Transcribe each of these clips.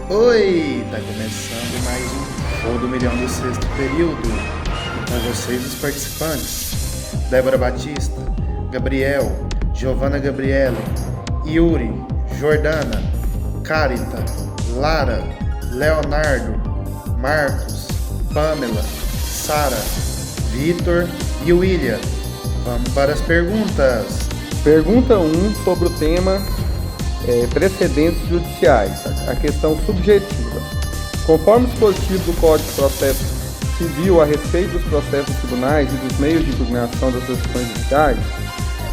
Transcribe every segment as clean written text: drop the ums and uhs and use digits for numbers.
Oi! Tá começando mais um Show do Milhão do sexto período. E com vocês os participantes: Débora Batista, Gabriel, Giovana Gabriela, Yuri, Jordana, Carita, Lara, Leonardo, Marcos, Pamela, Sara, Vitor e William. Vamos para as perguntas. Pergunta 1 sobre o tema precedentes judiciais, a questão subjetiva. Conforme o dispositivo do Código de Processo Civil a respeito dos processos dos tribunais e dos meios de impugnação das decisões judiciais,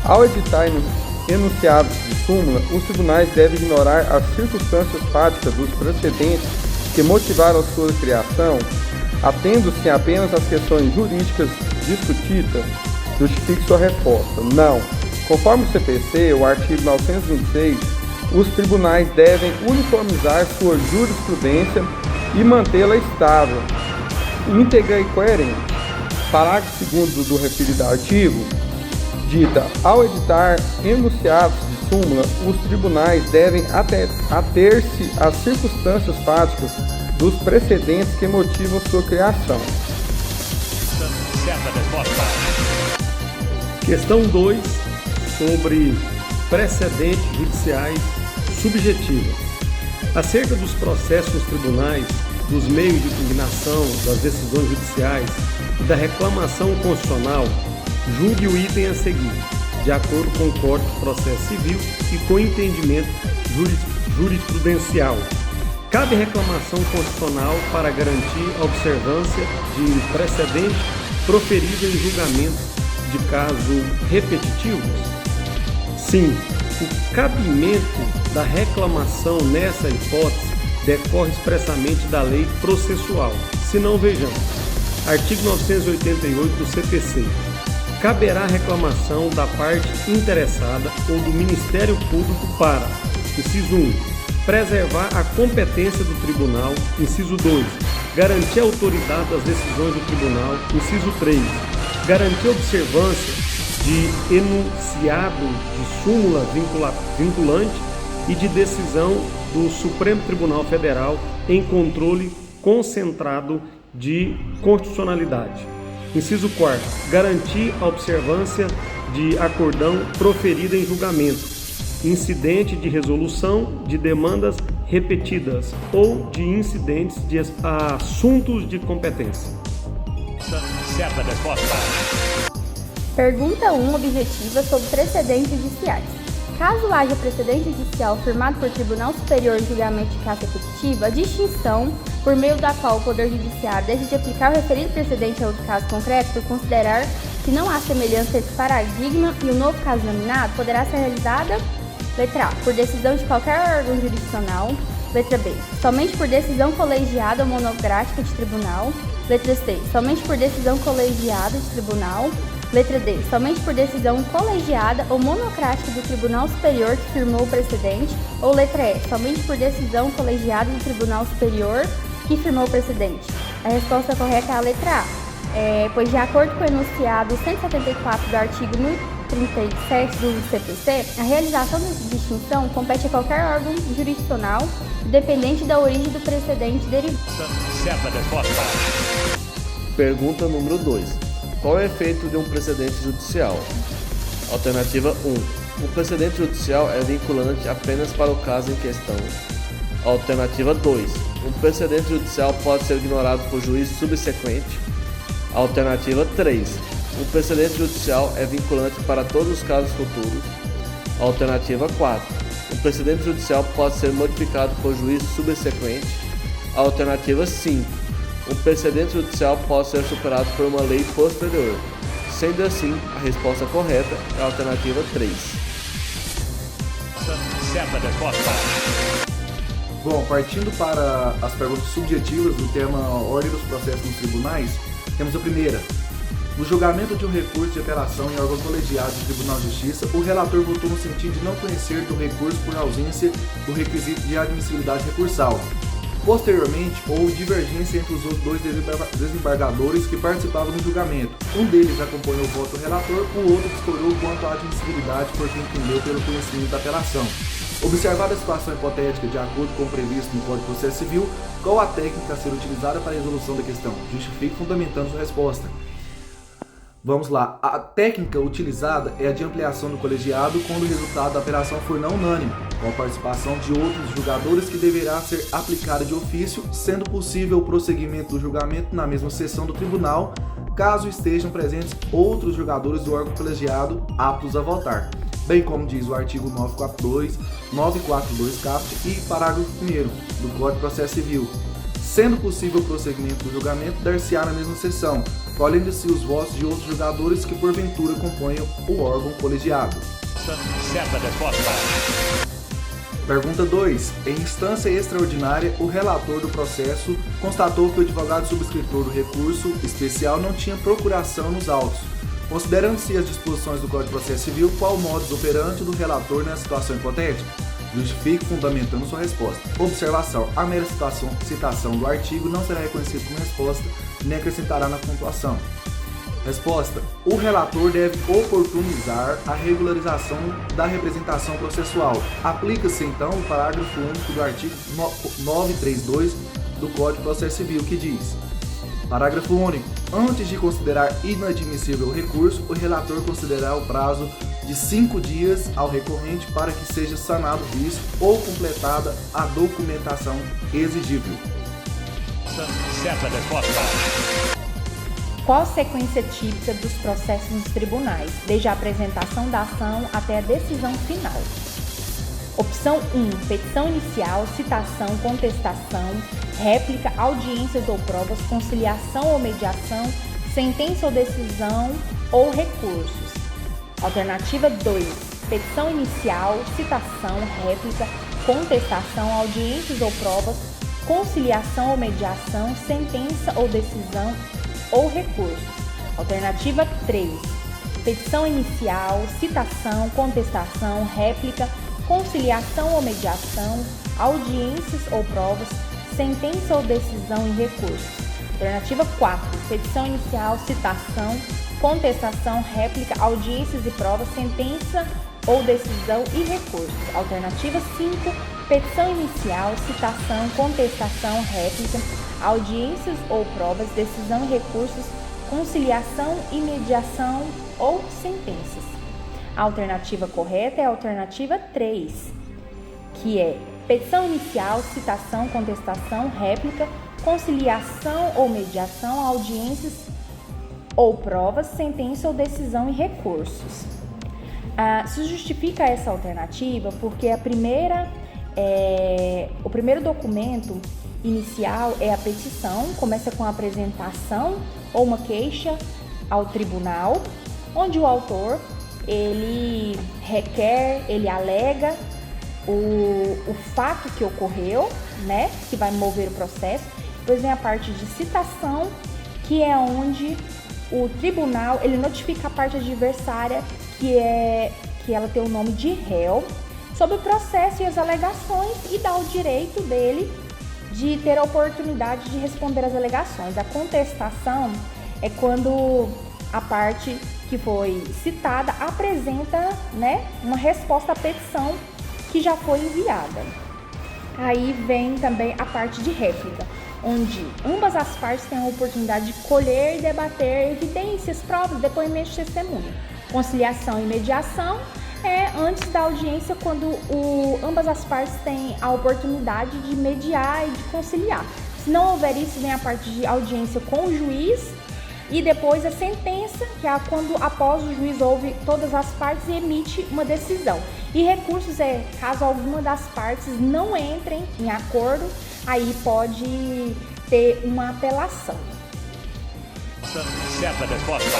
ao editar enunciados de súmula, os tribunais devem ignorar as circunstâncias fáticas dos precedentes que motivaram sua criação, atendo-se apenas às questões jurídicas discutidas. Justifique sua resposta. Não. Conforme o CPC, o artigo 926, os tribunais devem uniformizar sua jurisprudência e mantê-la estável, íntegra e coerente. Parágrafo 2º do referido artigo dita: ao editar enunciados de súmula, os tribunais devem ater-se às circunstâncias fáticas dos precedentes que motivam sua criação. Questão 2, sobre precedentes judiciais subjetivos. Acerca dos processos nos tribunais, dos meios de impugnação das decisões judiciais e da reclamação constitucional, julgue o item a seguir, de acordo com o Código de Processo Civil e com entendimento jurisprudencial. Cabe reclamação constitucional para garantir a observância de precedente proferido em julgamento de casos repetitivos? Sim, o cabimento da reclamação nessa hipótese decorre expressamente da lei processual. Se não, vejamos. Artigo 988 do CPC. Caberá reclamação da parte interessada ou do Ministério Público para: inciso 1, preservar a competência do tribunal; inciso 2, garantir a autoridade das decisões do tribunal; inciso 3, garantir a observância de enunciado de súmula vinculante e de decisão do Supremo Tribunal Federal em controle concentrado de constitucionalidade. Inciso 4, garantir a observância de acordão proferido em julgamento, incidente de resolução de demandas repetidas ou de incidentes de assuntos de competência. Certa resposta. Pergunta 1 objetiva sobre precedentes judiciais. Caso haja precedente judicial firmado por Tribunal Superior em julgamento de causa repetitiva, a distinção por meio da qual o Poder Judiciário deixa de aplicar o referido precedente a outro caso concreto por considerar que não há semelhança entre o paradigma e o novo caso nominado poderá ser realizada: letra A, por decisão de qualquer órgão jurisdicional; letra B, somente por decisão colegiada ou monocrática de tribunal; letra C, somente por decisão colegiada de tribunal; letra D, somente por decisão colegiada ou monocrática do Tribunal Superior que firmou o precedente; ou letra E, somente por decisão colegiada do Tribunal Superior que firmou o precedente. A resposta correta é a letra A, pois de acordo com o enunciado 174 do artigo 1037 do CPC, a realização dessa distinção compete a qualquer órgão jurisdicional, independente da origem do precedente derivado. Certa resposta. Pergunta número 2. Qual é o efeito de um precedente judicial? Alternativa 1. O precedente judicial é vinculante apenas para o caso em questão. Alternativa 2. Um precedente judicial pode ser ignorado por juízo subsequente. Alternativa 3. Um precedente judicial é vinculante para todos os casos futuros. Alternativa 4. Um precedente judicial pode ser modificado por juízo subsequente. Alternativa 5. Um precedente judicial pode ser superado por uma lei posterior. Sendo assim, a resposta correta é a alternativa 3. Certa resposta. Bom, partindo para as perguntas subjetivas do tema Ordem dos Processos nos Tribunais, temos a primeira. No julgamento de um recurso de apelação em órgão colegiado do Tribunal de Justiça, o relator votou no sentido de não conhecer do recurso por ausência do requisito de admissibilidade recursal. Posteriormente, houve divergência entre os outros dois desembargadores que participavam do julgamento. Um deles acompanhou o voto do relator, o outro discordou quanto à admissibilidade porque entendeu pelo conhecimento da apelação. Observada a situação hipotética de acordo com o previsto no Código de Processo Civil, qual a técnica a ser utilizada para a resolução da questão? Justifique fundamentando sua resposta. Vamos lá. A técnica utilizada é a de ampliação do colegiado quando o resultado da operação for não unânime, com a participação de outros julgadores que deverá ser aplicada de ofício, sendo possível o prosseguimento do julgamento na mesma sessão do tribunal, caso estejam presentes outros julgadores do órgão colegiado aptos a votar, bem como diz o artigo 942 caput e parágrafo 1º do Código de Processo Civil. Sendo possível o prosseguimento do julgamento, dar-se-á na mesma sessão, colhendo-se os votos de outros julgadores que porventura componham o órgão colegiado. Certa resposta. Pergunta 2. Em instância extraordinária, o relator do processo constatou que o advogado subscritor do recurso especial não tinha procuração nos autos. Considerando-se as disposições do Código de Processo Civil, qual o modus operandi do relator nessa situação hipotética? Justifique fundamentando sua resposta. Observação. A mera citação do artigo não será reconhecida como resposta nem acrescentará na pontuação. Resposta. O relator deve oportunizar a regularização da representação processual. Aplica-se então o parágrafo único do artigo 932 do Código de Processo Civil, que diz: parágrafo único. Antes de considerar inadmissível o recurso, o relator considerará o prazo de 5 dias ao recorrente para que seja sanado o vício ou completada a documentação exigível. Certa resposta. Qual a sequência típica dos processos nos tribunais, desde a apresentação da ação até a decisão final? Opção 1. Petição inicial, citação, contestação, réplica, audiências ou provas, conciliação ou mediação, sentença ou decisão ou recursos. Alternativa 2. Petição inicial, citação, réplica, contestação, audiências ou provas, conciliação ou mediação, sentença ou decisão ou recursos. Alternativa 3. Petição inicial, citação, contestação, réplica, conciliação ou mediação, audiências ou provas, sentença ou decisão e recursos. Alternativa 4. Petição inicial, citação, contestação, réplica, audiências e provas, sentença ou decisão e recursos. Alternativa 5. Petição inicial, citação, contestação, réplica, audiências ou provas, decisão e recursos, conciliação e mediação ou sentenças. A alternativa correta é a alternativa 3, que é petição inicial, citação, contestação, réplica, conciliação ou mediação, audiências ou provas, sentença ou decisão e recursos. Se justifica essa alternativa porque o primeiro documento inicial é a petição, começa com a apresentação ou uma queixa ao tribunal, onde o autor ele requer, ele alega o fato que ocorreu, né, que vai mover o processo. Depois vem a parte de citação, que é onde o tribunal ele notifica a parte adversária que ela tem o nome de réu sobre o processo e as alegações e dá o direito dele de ter a oportunidade de responder às alegações. A contestação é quando a parte que foi citada apresenta, né, uma resposta à petição que já foi enviada. Aí vem também a parte de réplica, onde ambas as partes têm a oportunidade de colher e debater evidências, provas, depoimentos de testemunha. Conciliação e mediação é antes da audiência, quando ambas as partes têm a oportunidade de mediar e de conciliar. Se não houver isso, vem a parte de audiência com o juiz e depois a sentença, que é quando após o juiz ouve todas as partes e emite uma decisão. E recursos é caso alguma das partes não entrem em acordo, aí pode ter uma apelação. Certa resposta.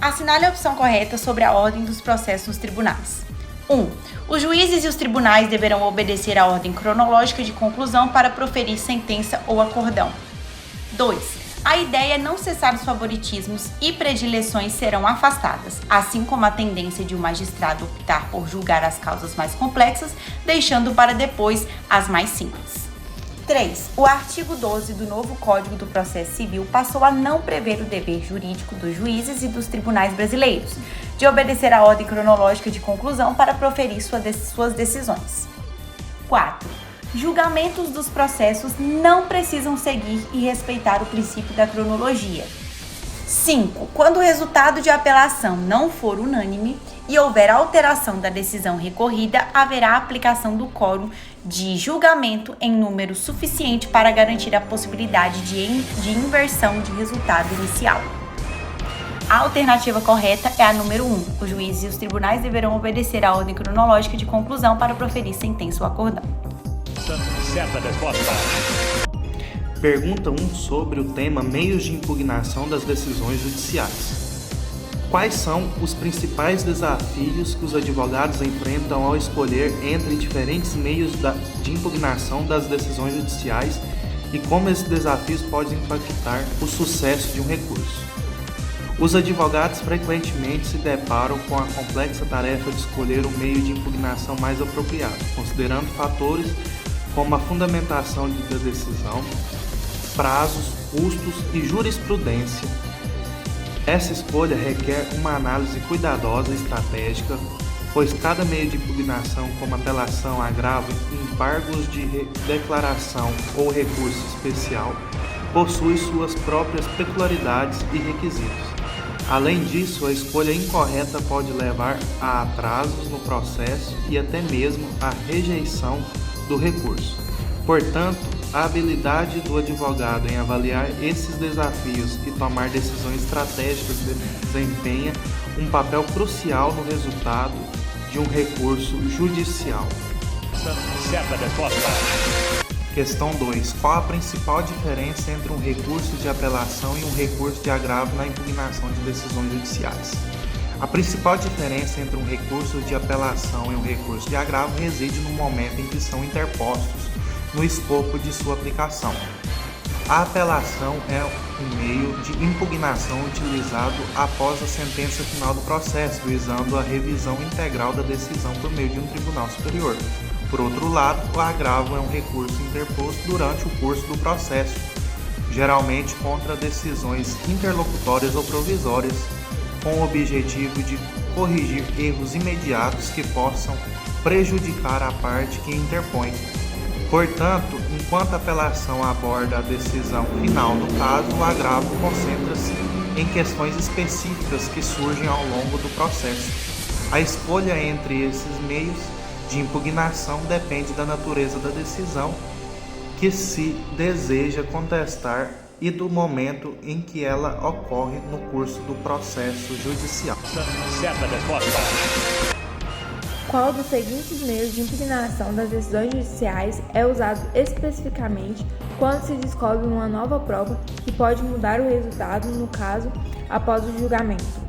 Assinale a opção correta sobre a ordem dos processos nos tribunais. 1. Os juízes e os tribunais deverão obedecer à ordem cronológica de conclusão para proferir sentença ou acordão. 2. A ideia é não cessar os favoritismos e predileções serão afastadas, assim como a tendência de um magistrado optar por julgar as causas mais complexas, deixando para depois as mais simples. 3. O artigo 12 do novo Código do Processo Civil passou a não prever o dever jurídico dos juízes e dos tribunais brasileiros de obedecer à ordem cronológica de conclusão para proferir suas decisões. 4. Julgamentos dos processos não precisam seguir e respeitar o princípio da cronologia. 5. Quando o resultado de apelação não for unânime e houver alteração da decisão recorrida, haverá aplicação do quórum de julgamento em número suficiente para garantir a possibilidade de inversão de resultado inicial. A alternativa correta é a número 1. Os juízes e os tribunais deverão obedecer à ordem cronológica de conclusão para proferir sentença ou acordão. Certa resposta. Pergunta 1 sobre o tema meios de impugnação das decisões judiciais. Quais são os principais desafios que os advogados enfrentam ao escolher entre diferentes meios de impugnação das decisões judiciais e como esses desafios podem impactar o sucesso de um recurso? Os advogados frequentemente se deparam com a complexa tarefa de escolher o meio de impugnação mais apropriado, considerando fatores como a fundamentação da decisão, prazos, custos e jurisprudência. Essa escolha requer uma análise cuidadosa e estratégica, pois cada meio de impugnação, como apelação, agravo, embargos de declaração ou recurso especial, possui suas próprias peculiaridades e requisitos. Além disso, a escolha incorreta pode levar a atrasos no processo e até mesmo à rejeição do recurso. Portanto, a habilidade do advogado em avaliar esses desafios e tomar decisões estratégicas desempenha um papel crucial no resultado de um recurso judicial. Certa resposta. Questão 2. Qual a principal diferença entre um recurso de apelação e um recurso de agravo na impugnação de decisões judiciais? A principal diferença entre um recurso de apelação e um recurso de agravo reside no momento em que são interpostos no escopo de sua aplicação. A apelação é um meio de impugnação utilizado após a sentença final do processo, visando a revisão integral da decisão por meio de um tribunal superior. Por outro lado, o agravo é um recurso interposto durante o curso do processo, geralmente contra decisões interlocutórias ou provisórias, com o objetivo de corrigir erros imediatos que possam prejudicar a parte que interpõe. Portanto, enquanto a apelação aborda a decisão final do caso, o agravo concentra-se em questões específicas que surgem ao longo do processo. A escolha entre esses meios de impugnação depende da natureza da decisão que se deseja contestar e do momento em que ela ocorre no curso do processo judicial. Certa resposta. Qual dos seguintes meios de impugnação das decisões judiciais é usado especificamente quando se descobre uma nova prova que pode mudar o resultado no caso após o julgamento?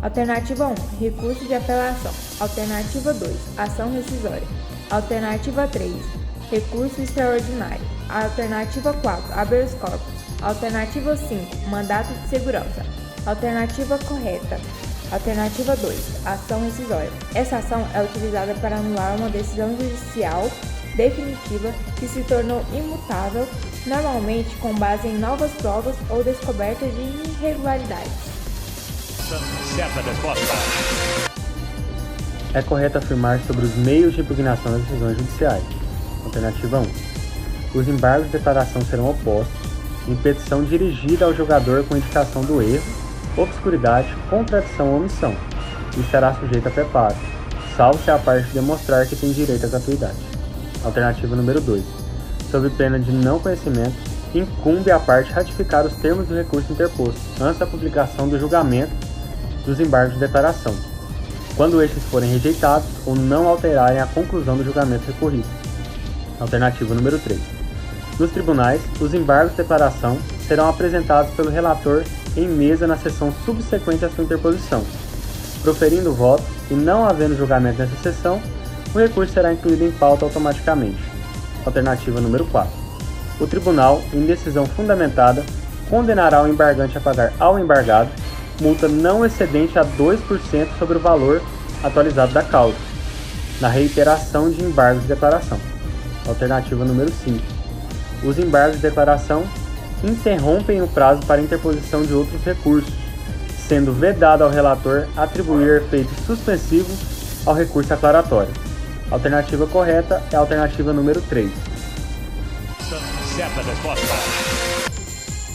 Alternativa 1. Recurso de apelação. Alternativa 2. Ação rescisória. Alternativa 3. Recurso extraordinário. Alternativa 4. Habeas corpus. Alternativa 5. Mandato de segurança. Alternativa correta. Alternativa 2. Ação rescisória. Essa ação é utilizada para anular uma decisão judicial definitiva que se tornou imutável, normalmente com base em novas provas ou descoberta de irregularidades. Certa resposta. É correto afirmar sobre os meios de impugnação das decisões judiciais. Alternativa 1. Os embargos de declaração serão opostos em petição dirigida ao julgador com indicação do erro, obscuridade, contradição ou omissão, e estará sujeita a preparo, salvo se a parte demonstrar que tem direito à gratuidade. Alternativa número 2. Sob pena de não conhecimento, incumbe à parte ratificar os termos do recurso interposto antes da publicação do julgamento dos embargos de declaração, quando estes forem rejeitados ou não alterarem a conclusão do julgamento recorrido. Alternativa número 3. Nos tribunais, os embargos de declaração serão apresentados pelo relator em mesa na sessão subsequente à sua interposição. Proferindo o voto e não havendo julgamento nessa sessão, o recurso será incluído em pauta automaticamente. Alternativa número 4. O tribunal, em decisão fundamentada, condenará o embargante a pagar ao embargado multa não excedente a 2% sobre o valor atualizado da causa, na reiteração de embargos de declaração. Alternativa número 5. Os embargos de declaração interrompem o prazo para interposição de outros recursos, sendo vedado ao relator atribuir efeito suspensivo ao recurso aclaratório. A alternativa correta é a alternativa número 3. Certa resposta.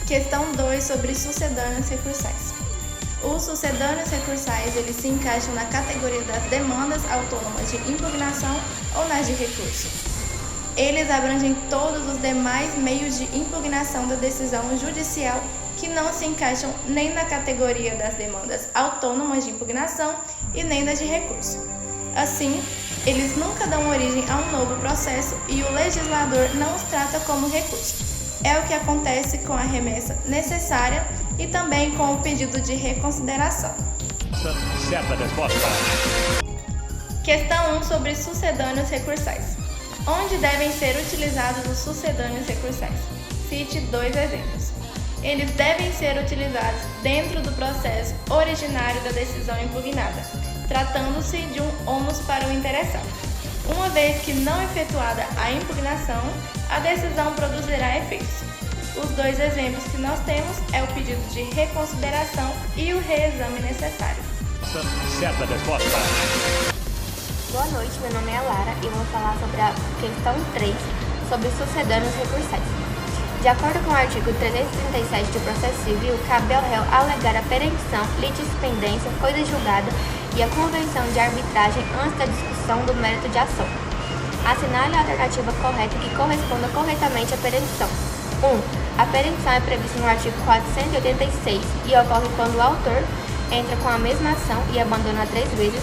Questão 2 sobre sucedâneos recursais. Os sucedâneos recursais, eles se encaixam na categoria das demandas autônomas de impugnação ou nas de recurso. Eles abrangem todos os demais meios de impugnação da decisão judicial que não se encaixam nem na categoria das demandas autônomas de impugnação e nem das de recurso. Assim, eles nunca dão origem a um novo processo e o legislador não os trata como recurso. É o que acontece com a remessa necessária e também com o pedido de reconsideração. Certa resposta. Questão 1 sobre sucedâneos recursais. Onde devem ser utilizados os sucedâneos recursais? Cite 2 exemplos. Eles devem ser utilizados dentro do processo originário da decisão impugnada, tratando-se de um ônus para o interessado. Uma vez que não efetuada a impugnação, a decisão produzirá efeitos. Os 2 exemplos que nós temos é o pedido de reconsideração e o reexame necessário. Certa resposta. Boa noite, meu nome é Lara e vou falar sobre a questão 3, sobre sucedâneos recursais. De acordo com o artigo 337 do processo civil, cabe ao réu alegar a perenção, litispendência, coisa julgada e a convenção de arbitragem antes da discussão do mérito de ação. Assinale a alternativa correta que corresponda corretamente à perenção. 1. A perenção é prevista no artigo 486 e ocorre quando o autor entra com a mesma ação e abandona 3 vezes.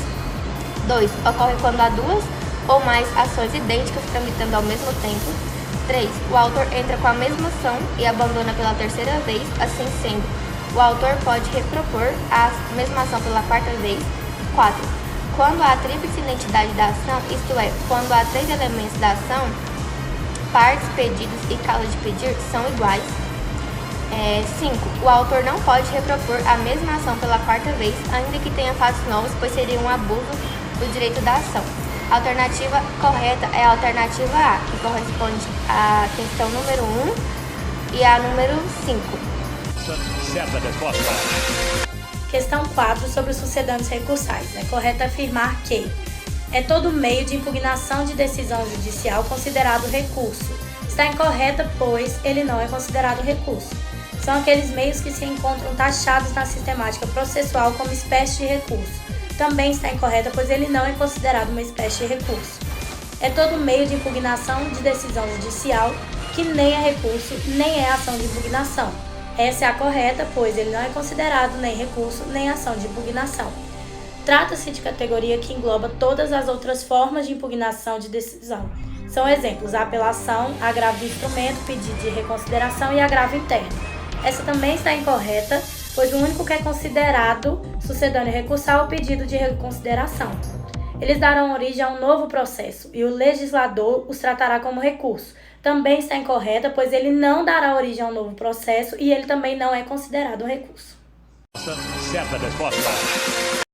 2. Ocorre quando há 2 ou mais ações idênticas tramitando ao mesmo tempo. 3. O autor entra com a mesma ação e abandona pela 3ª vez, assim sendo, o autor pode repropor a mesma ação pela 4ª vez. 4. Quando há a tríplice identidade da ação, isto é, quando há 3 elementos da ação, partes, pedidos e causa de pedir são iguais. 5. O autor não pode repropor a mesma ação pela 4ª vez, ainda que tenha fatos novos, pois seria um abuso do direito da ação. A alternativa correta é a alternativa A, que corresponde à questão número 1 e à número 5. Certa resposta. Questão 4 sobre os sucedâneos recursais. É correto afirmar que é todo meio de impugnação de decisão judicial considerado recurso. Está incorreta, pois ele não é considerado recurso. São aqueles meios que se encontram taxados na sistemática processual como espécie de recurso. Também está incorreta, pois ele não é considerado uma espécie de recurso. É todo meio de impugnação de decisão judicial que nem é recurso, nem é ação de impugnação. Essa é a correta, pois ele não é considerado nem recurso, nem ação de impugnação. Trata-se de categoria que engloba todas as outras formas de impugnação de decisão. São exemplos a apelação, agravo de instrumento, pedido de reconsideração e agravo interno. Essa também está incorreta, pois o único que é considerado sucedâneo recursal é o pedido de reconsideração. Eles darão origem a um novo processo e o legislador os tratará como recurso. Também está incorreta, pois ele não dará origem a um novo processo e ele também não é considerado um recurso. Certa resposta.